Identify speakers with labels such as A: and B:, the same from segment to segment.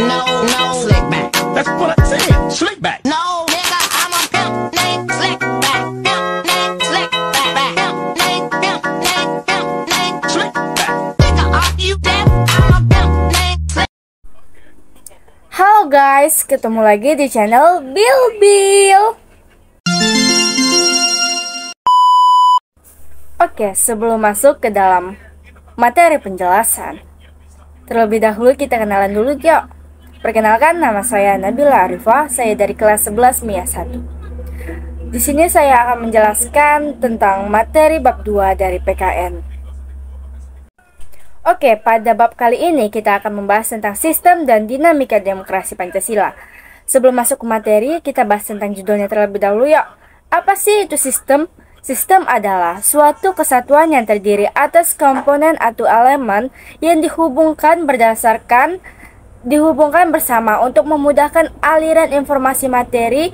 A: No, slick back.
B: That's what I said. Slick back.
A: No, nigga, I'm a pimp named Slick Back. Pimp named Slick Back. Pimp named
B: Slick back.
A: Nigga, are you deaf? I'm a pimp named Slick.
C: Halo guys, ketemu lagi di channel Bill. Oke, sebelum masuk ke dalam materi penjelasan, terlebih dahulu kita kenalan dulu yuk. Perkenalkan, nama saya Nabila Arifah, saya dari kelas 11 MIA 1. Di sini saya akan menjelaskan tentang materi bab 2 dari PKN. Oke, pada bab kali ini kita akan membahas tentang sistem dan dinamika demokrasi Pancasila. Sebelum masuk ke materi, kita bahas tentang judulnya terlebih dahulu yuk. Apa sih itu sistem? Sistem adalah suatu kesatuan yang terdiri atas komponen atau elemen yang dihubungkan bersama untuk memudahkan aliran informasi materi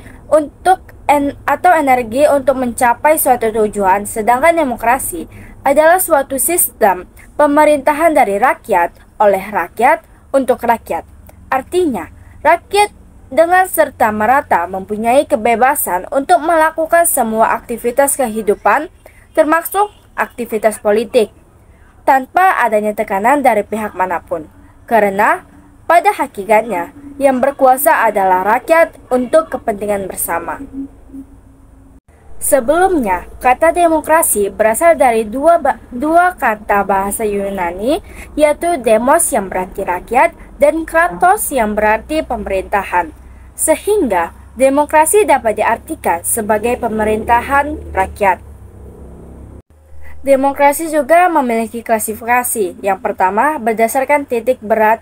C: atau energi untuk mencapai suatu tujuan. Sedangkan demokrasi adalah suatu sistem pemerintahan dari rakyat, oleh rakyat, untuk rakyat. Artinya, rakyat dengan serta merata mempunyai kebebasan untuk melakukan semua aktivitas kehidupan, termasuk aktivitas politik, tanpa adanya tekanan dari pihak manapun. Karena pada hakikatnya, yang berkuasa adalah rakyat untuk kepentingan bersama. Sebelumnya, kata demokrasi berasal dari dua kata bahasa Yunani, yaitu demos yang berarti rakyat dan kratos yang berarti pemerintahan. Sehingga demokrasi dapat diartikan sebagai pemerintahan rakyat. Demokrasi juga memiliki klasifikasi. Yang pertama, berdasarkan titik berat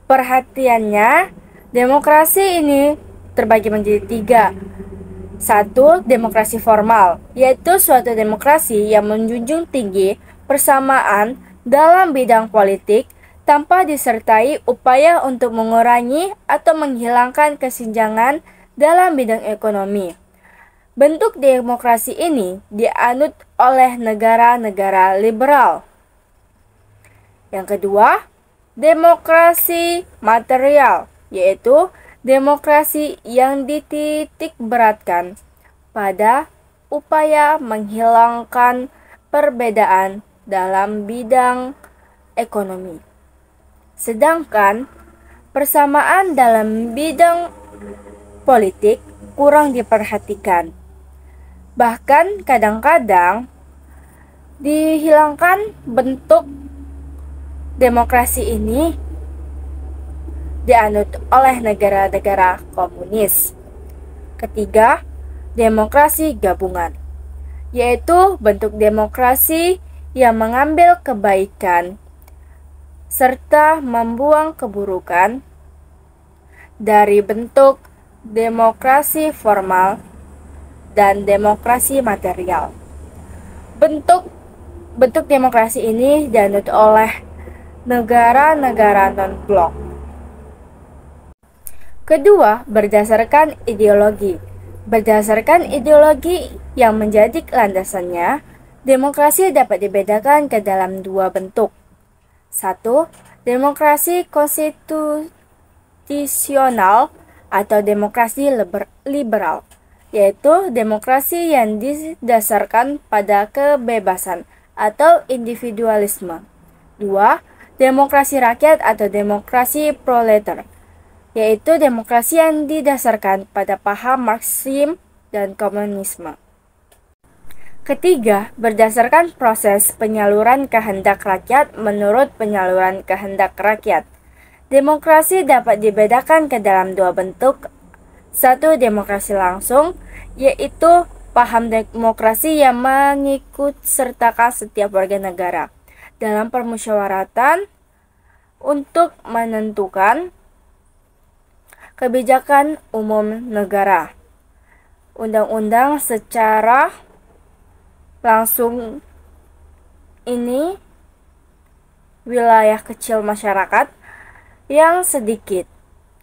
C: perhatiannya, demokrasi ini terbagi menjadi 3. 1. Demokrasi formal, yaitu suatu demokrasi yang menjunjung tinggi persamaan dalam bidang politik tanpa disertai upaya untuk mengurangi atau menghilangkan kesenjangan dalam bidang ekonomi. Bentuk demokrasi ini dianut oleh negara-negara liberal. Yang kedua, demokrasi material, yaitu demokrasi yang dititik beratkan pada upaya menghilangkan perbedaan dalam bidang ekonomi. Sedangkan persamaan dalam bidang politik kurang diperhatikan. Bahkan kadang-kadang dihilangkan bentuk demokrasi ini dianut oleh negara-negara komunis. Ketiga, demokrasi gabungan, yaitu bentuk demokrasi yang mengambil kebaikan serta membuang keburukan dari bentuk demokrasi formal dan demokrasi material. Bentuk demokrasi ini dianut oleh negara-negara non-blok. Kedua, berdasarkan ideologi. Berdasarkan ideologi yang menjadi landasannya, demokrasi dapat dibedakan ke dalam 2 bentuk. 1. Demokrasi konstitusional atau demokrasi liberal, yaitu demokrasi yang didasarkan pada kebebasan atau individualisme. 2. Demokrasi rakyat atau demokrasi proletar, yaitu demokrasi yang didasarkan pada paham Marxisme dan komunisme. Ketiga, berdasarkan proses penyaluran kehendak rakyat menurut penyaluran kehendak rakyat. Demokrasi dapat dibedakan ke dalam 2 bentuk. 1. Demokrasi langsung, yaitu paham demokrasi yang mengikut sertakan setiap warga negara dalam permusyawaratan untuk menentukan kebijakan umum negara. Undang-undang secara langsung ini wilayah kecil masyarakat yang sedikit.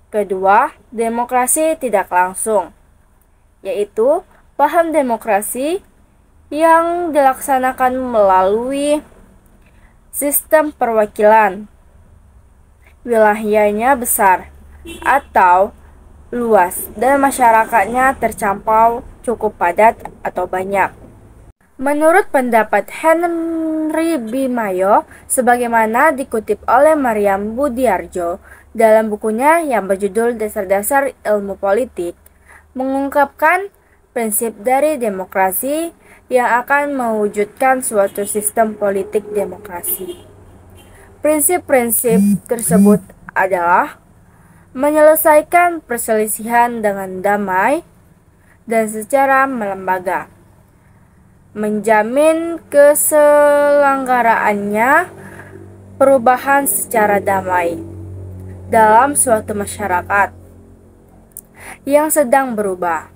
C: Kedua, demokrasi tidak langsung, yaitu paham demokrasi yang dilaksanakan melalui sistem perwakilan wilayahnya besar atau luas dan masyarakatnya tercampur cukup padat atau banyak. Menurut pendapat Henry B. Mayo, sebagaimana dikutip oleh Maryam Budiarjo dalam bukunya yang berjudul Dasar-Dasar Ilmu Politik, mengungkapkan prinsip dari demokrasi yang akan mewujudkan suatu sistem politik demokrasi. Prinsip-prinsip tersebut adalah menyelesaikan perselisihan dengan damai dan secara melembaga, menjamin keselenggaraannya perubahan secara damai dalam suatu masyarakat yang sedang berubah,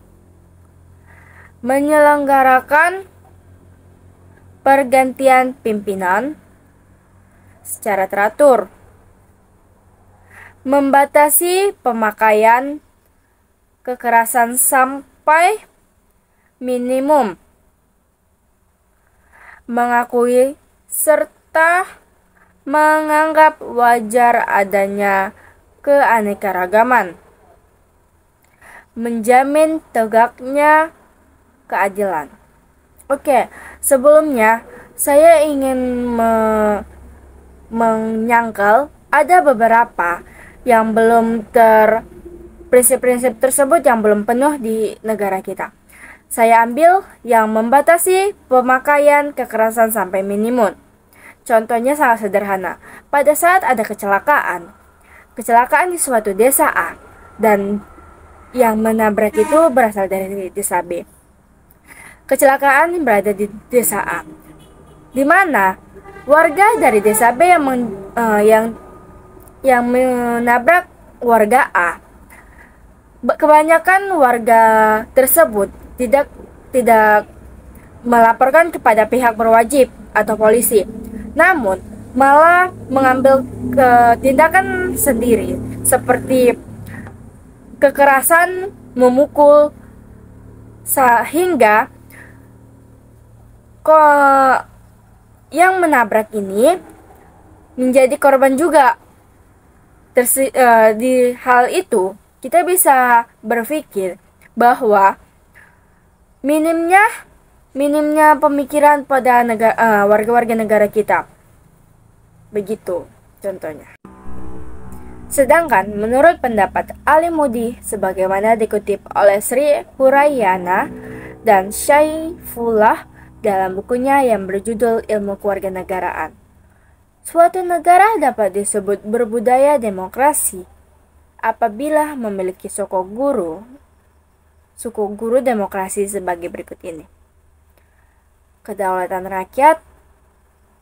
C: menyelenggarakan pergantian pimpinan secara teratur, membatasi pemakaian kekerasan sampai minimum, mengakui serta menganggap wajar adanya keanekaragaman, menjamin tegaknya keadilan. Oke, sebelumnya saya ingin menyangkal ada beberapa yang belum prinsip-prinsip tersebut yang belum penuh di negara kita. Saya ambil yang membatasi pemakaian kekerasan sampai minimum. Contohnya sangat sederhana. Pada saat ada kecelakaan di suatu desa A dan yang menabrak itu berasal dari desa B. Kecelakaan berada di desa A, di mana warga dari desa B yang menabrak warga A. Kebanyakan warga tersebut tidak melaporkan kepada pihak berwajib atau polisi, namun malah mengambil tindakan sendiri seperti kekerasan, memukul, sehingga yang menabrak ini menjadi korban juga. Di hal itu kita bisa berpikir bahwa minimnya pemikiran pada warga-warga negara kita. Begitu contohnya. Sedangkan menurut pendapat Ali Mudi sebagaimana dikutip oleh Sri Hurayana dan Syaifullah dalam bukunya yang berjudul Ilmu Kewarganegaraan, suatu negara dapat disebut berbudaya demokrasi apabila memiliki suku guru demokrasi sebagai berikut ini. Kedaulatan rakyat,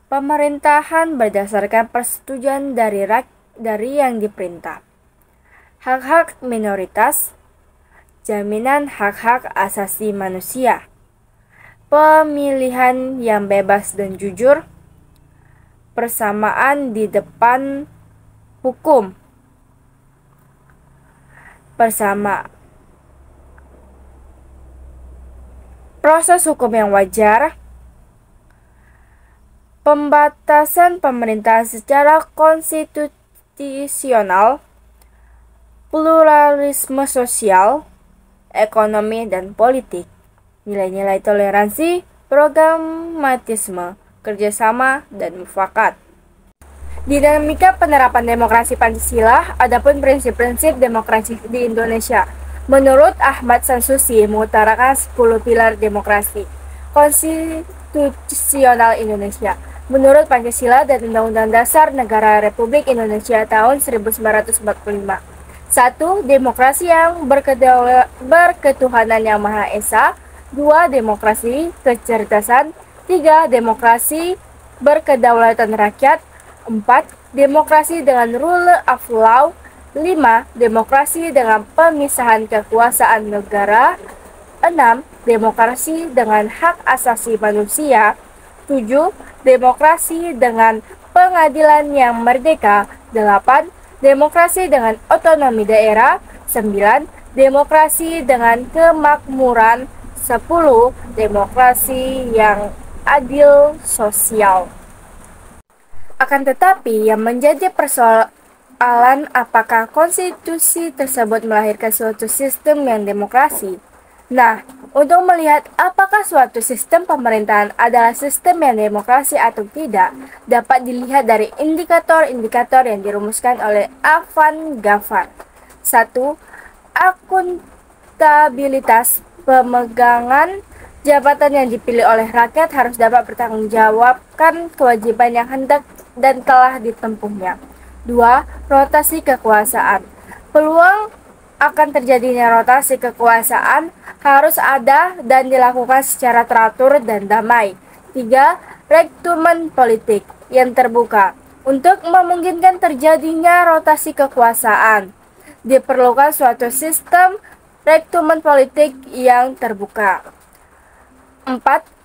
C: pemerintahan berdasarkan persetujuan dari yang diperintah, hak-hak minoritas, jaminan hak-hak asasi manusia, pemilihan yang bebas dan jujur, persamaan di depan hukum, proses hukum yang wajar, pembatasan pemerintahan secara konstitusional, pluralisme sosial, ekonomi dan politik, nilai-nilai toleransi, pragmatisme, kerjasama, dan mufakat. Dinamika penerapan demokrasi Pancasila, adapun prinsip-prinsip demokrasi di Indonesia. Menurut Ahmad Sansusi mengutarakan 10 pilar demokrasi konstitusional Indonesia. Menurut Pancasila dan Undang-Undang Dasar Negara Republik Indonesia tahun 1945. 1. Demokrasi yang berketuhanan yang Maha Esa. 2. Demokrasi kecerdasan. 3. Demokrasi berkedaulatan rakyat. 4. Demokrasi dengan rule of law. 5. Demokrasi dengan pemisahan kekuasaan negara. 6. Demokrasi dengan hak asasi manusia. 7. Demokrasi dengan pengadilan yang merdeka. 8. Demokrasi dengan otonomi daerah. 9. Demokrasi dengan kemakmuran. 10. Demokrasi yang adil sosial. Akan tetapi yang menjadi persoalan apakah konstitusi tersebut melahirkan suatu sistem yang demokrasi. Nah, untuk melihat apakah suatu sistem pemerintahan adalah sistem yang demokrasi atau tidak, dapat dilihat dari indikator-indikator yang dirumuskan oleh Avan Gavar. 1. Akuntabilitas. Pemegangan jabatan yang dipilih oleh rakyat harus dapat bertanggungjawabkan kewajiban yang hendak dan telah ditempuhnya. 2. Rotasi kekuasaan. Peluang akan terjadinya rotasi kekuasaan harus ada dan dilakukan secara teratur dan damai. 3. Rekrutemen politik yang terbuka. Untuk memungkinkan terjadinya rotasi kekuasaan, diperlukan suatu sistem rekrutemen politik yang terbuka. 4.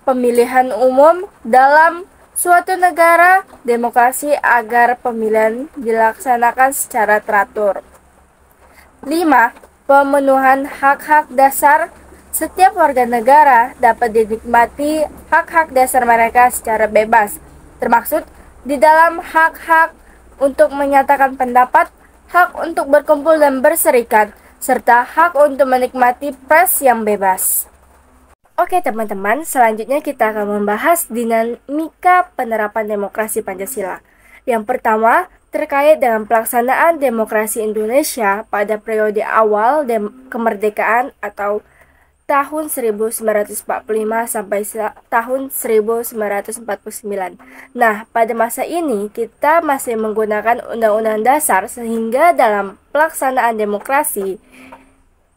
C: Pemilihan umum dalam suatu negara demokrasi agar pemilihan dilaksanakan secara teratur. 5. Pemenuhan hak-hak dasar. Setiap warga negara dapat dinikmati hak-hak dasar mereka secara bebas, termaksud di dalam hak-hak untuk menyatakan pendapat, hak untuk berkumpul dan berserikat, serta hak untuk menikmati pers yang bebas. Oke teman-teman, selanjutnya kita akan membahas dinamika penerapan demokrasi Pancasila. Yang pertama, terkait dengan pelaksanaan demokrasi Indonesia pada periode awal kemerdekaan atau tahun 1945 sampai tahun 1949. Nah, pada masa ini kita masih menggunakan Undang-Undang Dasar sehingga dalam pelaksanaan demokrasi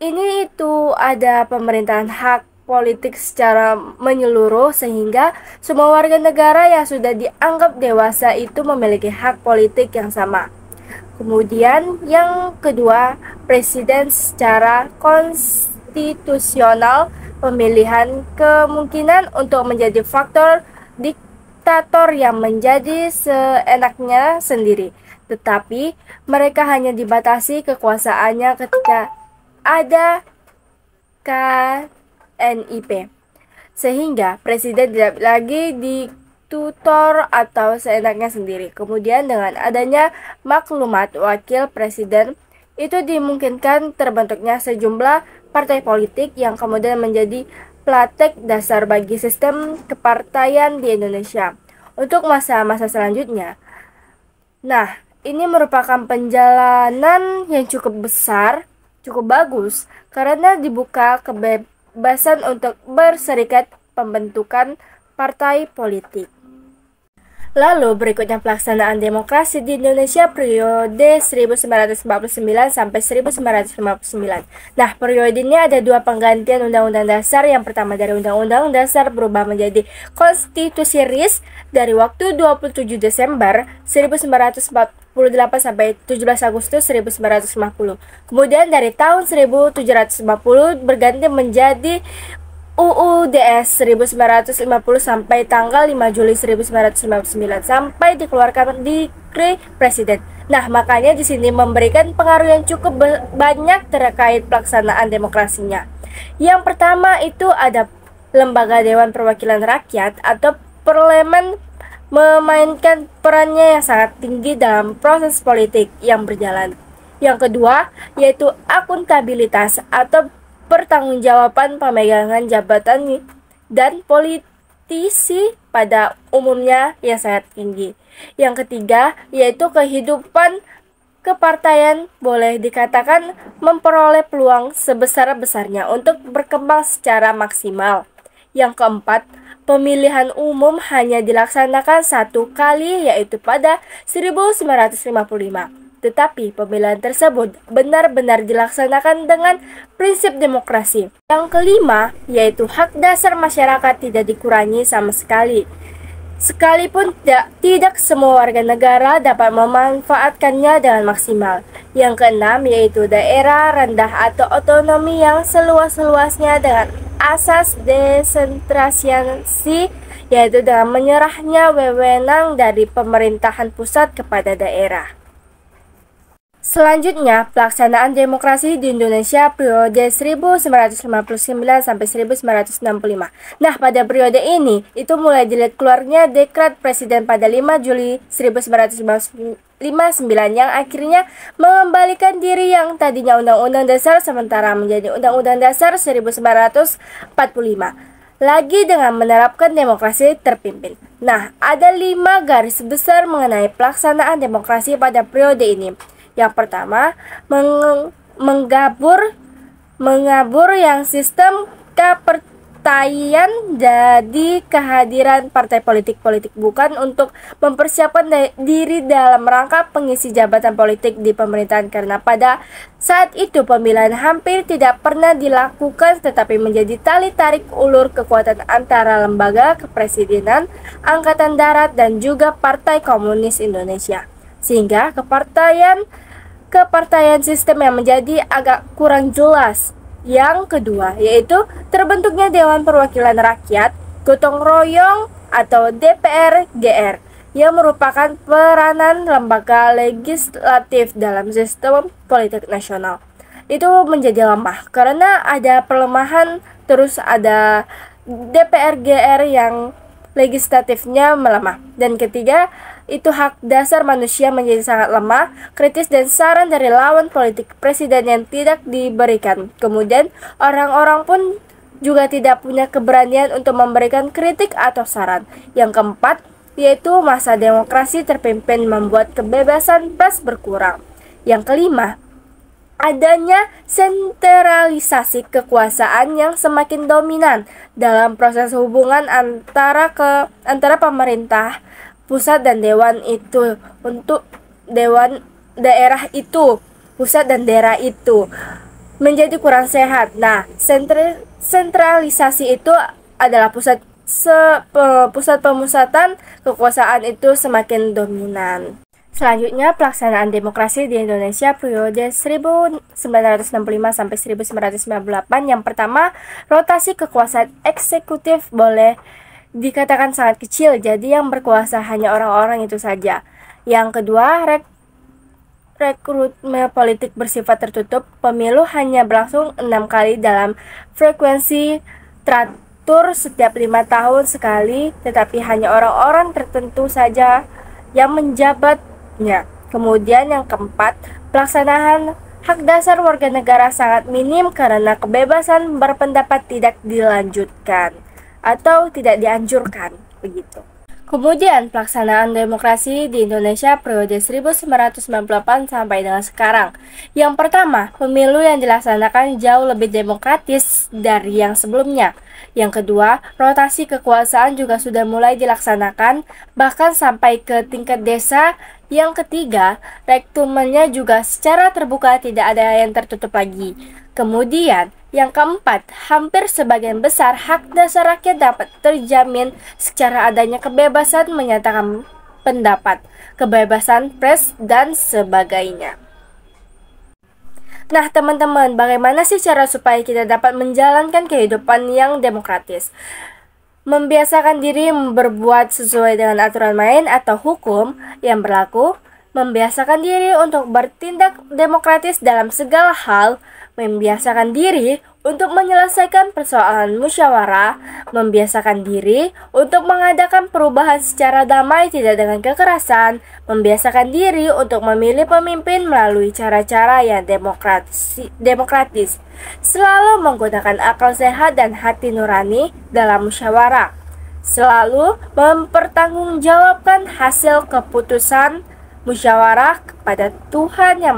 C: ini itu ada pemerintahan hak politik secara menyeluruh sehingga semua warga negara yang sudah dianggap dewasa itu memiliki hak politik yang sama. Kemudian yang kedua, presiden secara konstitusional, pemilihan kemungkinan untuk menjadi faktor diktator yang menjadi seenaknya sendiri, tetapi mereka hanya dibatasi kekuasaannya ketika ada KNIP, sehingga presiden tidak lagi ditutor atau seenaknya sendiri. Kemudian dengan adanya maklumat wakil presiden, itu dimungkinkan terbentuknya sejumlah partai politik yang kemudian menjadi plattek dasar bagi sistem kepartaian di Indonesia untuk masa-masa selanjutnya. Nah, ini merupakan perjalanan yang cukup besar, cukup bagus, karena dibuka kebebasan untuk berserikat pembentukan partai politik. Lalu berikutnya pelaksanaan demokrasi di Indonesia periode 1949 sampai 1959. Nah, periode ini ada dua penggantian Undang-Undang Dasar. Yang pertama dari Undang-Undang Dasar berubah menjadi Konstitusi RIS dari waktu 27 Desember 1948 sampai 17 Agustus 1950. Kemudian dari tahun 1750 berganti menjadi UUDS 1950 sampai tanggal 5 Juli 1959 sampai dikeluarkan Dikri Presiden. Nah, makanya di sini memberikan pengaruh yang cukup banyak terkait pelaksanaan demokrasinya. Yang pertama itu ada Lembaga Dewan Perwakilan Rakyat atau Parlemen memainkan perannya yang sangat tinggi dalam proses politik yang berjalan. Yang kedua yaitu akuntabilitas atau pertanggungjawaban pemegangan jabatan dan politisi pada umumnya yang sangat tinggi. Yang ketiga yaitu kehidupan kepartaian boleh dikatakan memperoleh peluang sebesar-besarnya untuk berkembang secara maksimal. Yang keempat, pemilihan umum hanya dilaksanakan satu kali yaitu pada 1955. Tetapi pemilihan tersebut benar-benar dilaksanakan dengan prinsip demokrasi. Yang kelima, yaitu hak dasar masyarakat tidak dikurangi sama sekali. Sekalipun tidak semua warga negara dapat memanfaatkannya dengan maksimal. Yang keenam, yaitu daerah rendah atau otonomi yang seluas-luasnya dengan asas desentralisasi, yaitu dengan menyerahnya wewenang dari pemerintahan pusat kepada daerah. Selanjutnya, pelaksanaan demokrasi di Indonesia periode 1959 sampai 1965. Nah, pada periode ini, itu mulai dilihat keluarnya Dekret Presiden pada 5 Juli 1959 59 yang akhirnya mengembalikan diri yang tadinya Undang-Undang Dasar sementara menjadi Undang-Undang Dasar 1945 lagi dengan menerapkan demokrasi terpimpin. Nah, ada 5 garis besar mengenai pelaksanaan demokrasi pada periode ini. Yang pertama, mengabur yang sistem kepartaian jadi kehadiran partai politik bukan untuk mempersiapkan diri dalam rangka pengisi jabatan politik di pemerintahan karena pada saat itu pemilihan hampir tidak pernah dilakukan tetapi menjadi tali tarik ulur kekuatan antara lembaga kepresidenan, angkatan darat dan juga Partai Komunis Indonesia sehingga kepartaian sistem yang menjadi agak kurang jelas. Yang kedua, yaitu terbentuknya Dewan Perwakilan Rakyat, gotong royong atau DPR-GR, yang merupakan peranan lembaga legislatif dalam sistem politik nasional. Itu menjadi lemah karena ada pelemahan, terus ada DPR-GR yang legislatifnya melemah. Dan ketiga, itu hak dasar manusia menjadi sangat lemah, kritis dan saran dari lawan politik presiden yang tidak diberikan. Kemudian orang-orang pun juga tidak punya keberanian untuk memberikan kritik atau saran. Yang keempat, yaitu masa demokrasi terpimpin membuat kebebasan pers berkurang. Yang kelima, adanya sentralisasi kekuasaan yang semakin dominan dalam proses hubungan antara pemerintah pusat dan dewan itu untuk dewan daerah itu, pusat dan daerah itu menjadi kurang sehat. Nah, sentralisasi itu adalah pusat pemusatan kekuasaan itu semakin dominan. Selanjutnya, pelaksanaan demokrasi di Indonesia periode 1965 sampai 1998. Yang pertama, rotasi kekuasaan eksekutif boleh dikatakan sangat kecil, jadi yang berkuasa hanya orang-orang itu saja. Yang kedua, rekrutmen politik bersifat tertutup. Pemilu hanya berlangsung 6 kali dalam frekuensi teratur setiap 5 tahun sekali, tetapi hanya orang-orang tertentu saja yang menjabatnya. Kemudian yang keempat, pelaksanaan hak dasar warga negara sangat minim karena kebebasan berpendapat tidak dilanjutkan atau tidak dianjurkan, begitu. Kemudian pelaksanaan demokrasi di Indonesia periode 1998 sampai dengan sekarang. Yang pertama, pemilu yang dilaksanakan jauh lebih demokratis dari yang sebelumnya. Yang kedua, rotasi kekuasaan juga sudah mulai dilaksanakan bahkan sampai ke tingkat desa. Yang ketiga, rekrutmennya juga secara terbuka, tidak ada yang tertutup lagi. Kemudian, yang keempat, hampir sebagian besar hak dasar rakyat dapat terjamin secara adanya kebebasan menyatakan pendapat, kebebasan pers, dan sebagainya. Nah, teman-teman, bagaimana sih cara supaya kita dapat menjalankan kehidupan yang demokratis? Membiasakan diri berbuat sesuai dengan aturan main atau hukum yang berlaku, membiasakan diri untuk bertindak demokratis dalam segala hal, membiasakan diri untuk menyelesaikan persoalan musyawarah, membiasakan diri untuk mengadakan perubahan secara damai tidak dengan kekerasan, membiasakan diri untuk memilih pemimpin melalui cara-cara yang demokratis, selalu menggunakan akal sehat dan hati nurani dalam musyawarah, selalu mempertanggungjawabkan hasil keputusan musyawarah kepada Tuhan Yang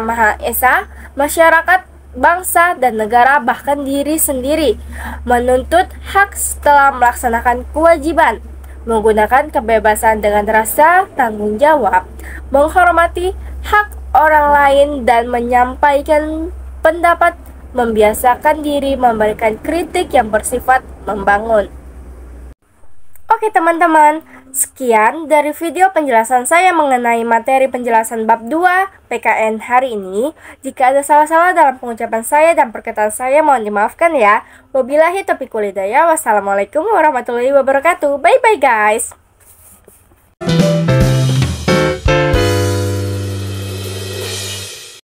C: Maha Esa, masyarakat, bangsa, dan negara, bahkan diri sendiri, menuntut hak setelah melaksanakan kewajiban, menggunakan kebebasan dengan rasa tanggung jawab, menghormati hak orang lain, dan menyampaikan pendapat, membiasakan diri memberikan kritik yang bersifat membangun. Oke teman-teman, sekian dari video penjelasan saya mengenai materi penjelasan bab 2 PKN hari ini. Jika ada salah-salah dalam pengucapan saya dan perkataan saya, mohon dimaafkan ya. Wabillahi taufiq wal hidayah. Wassalamualaikum warahmatullahi wabarakatuh. Bye bye guys.